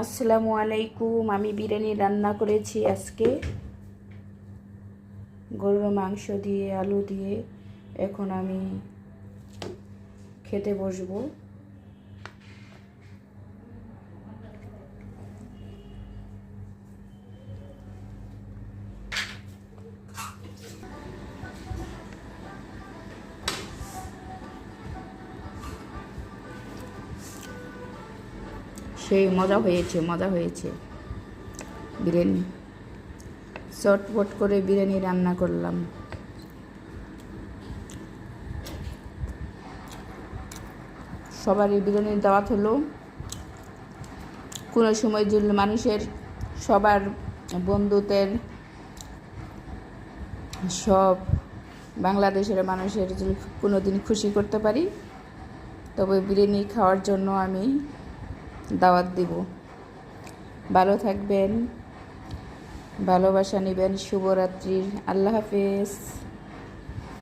আসসালামু আলাইকুম। আমি বিরিয়ানি রান্না করেছি আজকে গরুর মাংস দিয়ে আলু দিয়ে। এখন আমি খেতে বসবো। সেই মজা হয়েছে বিরিয়ানি। চটপট করে বিরিয়ানি রান্না করলাম। সবারই বিরিয়ানির দাওয়াত হলো। কোনো সময় যদি মানুষের সবার বন্ধুদের সব বাংলাদেশের মানুষের যদি কোনো দিন খুশি করতে পারি, তবে বিরিয়ানি খাওয়ার জন্য আমি দাওয়াত দিব। ভালো থাকবেন, ভালোবাসা নেবেন। শুভরাত্রি। আল্লাহ হাফেজ।